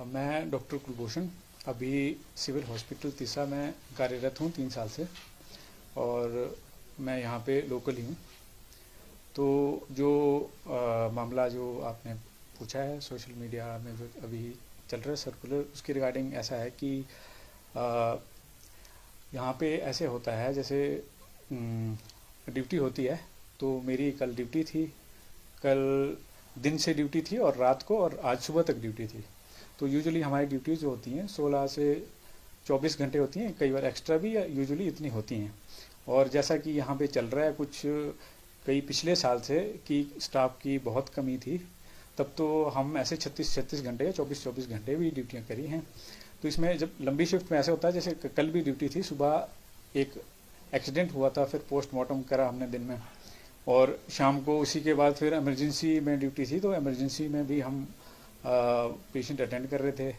मैं डॉक्टर कुलभूषण अभी civil hospital तीसरा में कार्यरत हूँ 3 साल से। और मैं यहाँ पे लोकल ही हूँ। तो जो मामला जो आपने पूछा है सोशल मीडिया में जो अभी चल रहा है सर्कुलर, उसके रिगार्डिंग ऐसा है कि अ, यहाँ पे ऐसे होता है जैसे ड्यूटी होती है। तो मेरी कल ड्यूटी थी, कल दिन से ड्यूटी थी और रात को और आज सुबह तक ड्यूटी थी। तो यूजुअली हमारी ड्यूटीज़ जो होती हैं 16 से 24 घंटे होती हैं, कई बार एक्स्ट्रा भी यूजुअली इतनी होती हैं। और जैसा कि यहाँ पे चल रहा है कुछ कई पिछले साल से कि स्टाफ की बहुत कमी थी, तब तो हम ऐसे 36-36 घंटे या 24-24 घंटे भी ड्यूटियाँ करी हैं। तो इसमें जब लंबी शिफ्ट में ऐसे होता है, जैसे कल भी ड्यूटी थी, सुबह एक एक्सीडेंट हुआ था, फिर पोस्टमार्टम करा हमने दिन में, और शाम को उसी के बाद फिर इमरजेंसी में ड्यूटी थी। तो इमरजेंसी में भी हम पेशेंट अटेंड कर रहे थे।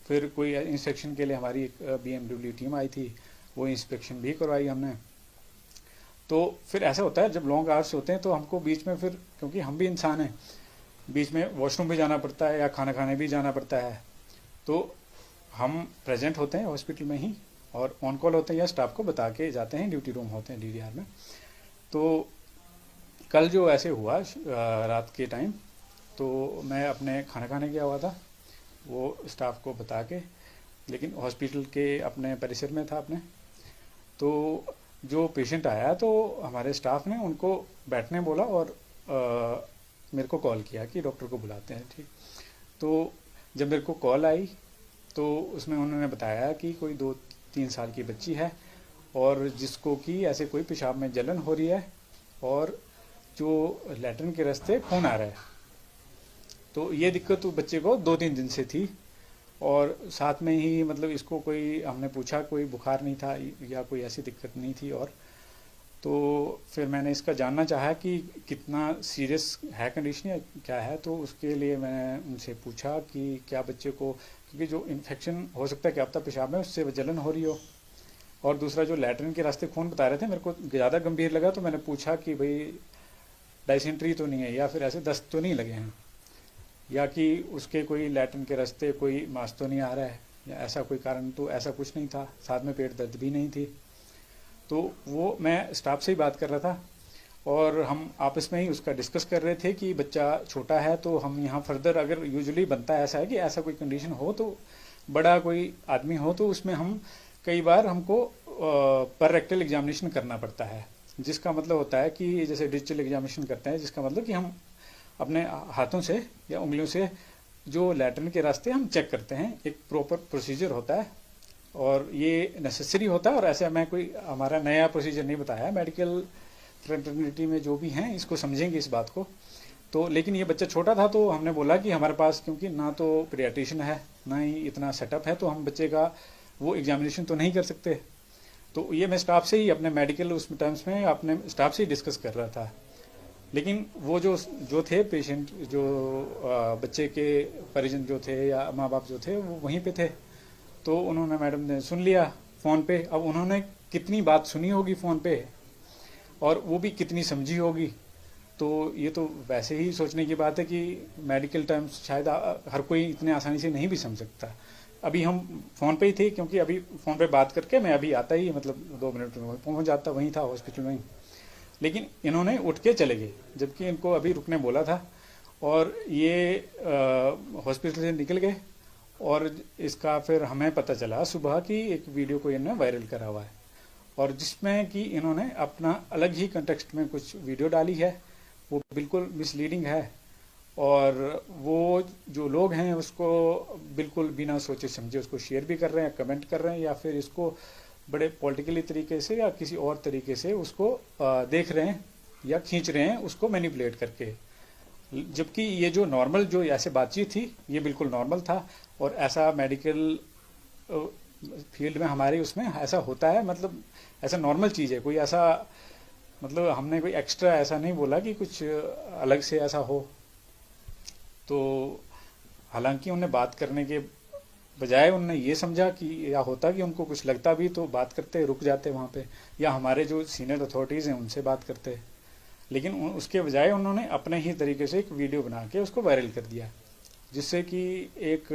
फिर कोई इंस्पेक्शन के लिए हमारी एक BMW टीम आई थी, वो इंस्पेक्शन भी करवाई हमने। तो फिर ऐसा होता है जब लॉन्ग आवर्स होते हैं तो हमको बीच में फिर, क्योंकि हम भी इंसान हैं, बीच में वॉशरूम भी जाना पड़ता है या खाना खाने भी जाना पड़ता है। तो हम प्रेजेंट होते हैं हॉस्पिटल में ही और ऑन कॉल होते हैं या स्टाफ को बता के जाते हैं, ड्यूटी रूम होते हैं DDR में। तो कल जो ऐसे हुआ रात के टाइम, तो मैं अपने खाना खाने गया हुआ था, वो स्टाफ को बता के, लेकिन हॉस्पिटल के अपने परिसर में था अपने। तो जो पेशेंट आया तो हमारे स्टाफ ने उनको बैठने बोला और मेरे को कॉल किया कि डॉक्टर को बुलाते हैं। ठीक, तो जब मेरे को कॉल आई तो उसमें उन्होंने बताया कि कोई 2-3 साल की बच्ची है और जिसको कि ऐसे कोई पेशाब में जलन हो रही है और जो लैट्रिन के रास्ते खून आ रहा है। तो ये दिक्कत तो बच्चे को 2-3 दिन से थी। और साथ में ही मतलब इसको कोई, हमने पूछा कोई बुखार नहीं था या कोई ऐसी दिक्कत नहीं थी। और तो फिर मैंने इसका जानना चाहा कि कितना सीरियस है कंडीशन या क्या है। तो उसके लिए मैंने उनसे पूछा कि क्या बच्चे को, क्योंकि जो इन्फेक्शन हो सकता है क्या पता पेशाब में, उससे जलन हो रही हो, और दूसरा जो लैट्रिन के रास्ते खून बता रहे थे, मेरे को ज़्यादा गंभीर लगा। तो मैंने पूछा कि भाई डायसेंट्री तो नहीं है या फिर ऐसे दस्त तो नहीं लगे हैं, या कि उसके कोई लैट्रिन के रास्ते कोई मांस तो नहीं आ रहा है या ऐसा कोई कारण। तो ऐसा कुछ नहीं था, साथ में पेट दर्द भी नहीं थी। तो वो मैं स्टाफ से ही बात कर रहा था और हम आपस में ही उसका डिस्कस कर रहे थे कि बच्चा छोटा है तो हम यहाँ फर्दर, अगर यूजुअली बनता है ऐसा है कि ऐसा कोई कंडीशन हो तो बड़ा कोई आदमी हो तो उसमें हम कई बार हमको पर रेक्टल एग्जामिनेशन करना पड़ता है, जिसका मतलब होता है कि जैसे डिजिटल एग्जामिनेशन करते हैं, जिसका मतलब कि हम अपने हाथों से या उंगलियों से जो लैट्रिन के रास्ते हम चेक करते हैं। एक प्रॉपर प्रोसीजर होता है और ये नेसेसरी होता है। और ऐसा मैं कोई हमारा नया प्रोसीजर नहीं बताया, मेडिकल फ्रेटर्निटी में जो भी हैं इसको समझेंगे इस बात को। तो लेकिन ये बच्चा छोटा था तो हमने बोला कि हमारे पास, क्योंकि ना तो पीडियाट्रिशियन है ना ही इतना सेटअप है, तो हम बच्चे का वो एग्जामिनेशन तो नहीं कर सकते। तो ये मैं स्टाफ से ही अपने मेडिकल उस टर्म्स में अपने स्टाफ से ही डिस्कस कर रहा था। लेकिन वो जो थे पेशेंट, जो बच्चे के परिजन जो थे या माँ बाप जो थे, वो वहीं पे थे। तो उन्होंने, मैडम ने सुन लिया फ़ोन पे। अब उन्होंने कितनी बात सुनी होगी फ़ोन पे और वो भी कितनी समझी होगी, तो ये तो वैसे ही सोचने की बात है कि मेडिकल टर्म्स शायद हर कोई इतने आसानी से नहीं भी समझ सकता। अभी हम फ़ोन पे ही थे, क्योंकि अभी फ़ोन पे बात करके मैं अभी आता ही, मतलब 2 मिनट में पहुँच जाता, वहीं था हॉस्पिटल में ही। लेकिन इन्होंने उठ के चले गए, जबकि इनको अभी रुकने बोला था। और ये हॉस्पिटल से निकल गए और इसका फिर हमें पता चला सुबह कि एक वीडियो को इन्होंने वायरल करा हुआ है, और जिसमें कि इन्होंने अपना अलग ही कंटेक्स्ट में कुछ वीडियो डाली है, वो बिल्कुल मिसलीडिंग है। और वो जो लोग हैं उसको बिल्कुल बिना सोचे समझे उसको शेयर भी कर रहे हैं, कमेंट कर रहे हैं, या फिर इसको बड़े पॉलिटिकली तरीके से या किसी और तरीके से उसको देख रहे हैं या खींच रहे हैं उसको मैनिपुलेट करके। जबकि ये जो नॉर्मल जो ऐसे बातचीत थी, ये बिल्कुल नॉर्मल था। और ऐसा मेडिकल फील्ड में हमारे उसमें ऐसा होता है, मतलब ऐसा नॉर्मल चीज़ है। कोई ऐसा, मतलब हमने कोई एक्स्ट्रा ऐसा नहीं बोला कि कुछ अलग से ऐसा हो। तो हालांकि उन्हें बात करने के बजाय उन्होंने ये समझा कि, या होता कि उनको कुछ लगता भी तो बात करते, रुक जाते वहाँ पे, या हमारे जो सीनियर अथॉरिटीज़ हैं उनसे बात करते। लेकिन उसके बजाय उन्होंने अपने ही तरीके से एक वीडियो बना के उसको वायरल कर दिया। जिससे कि एक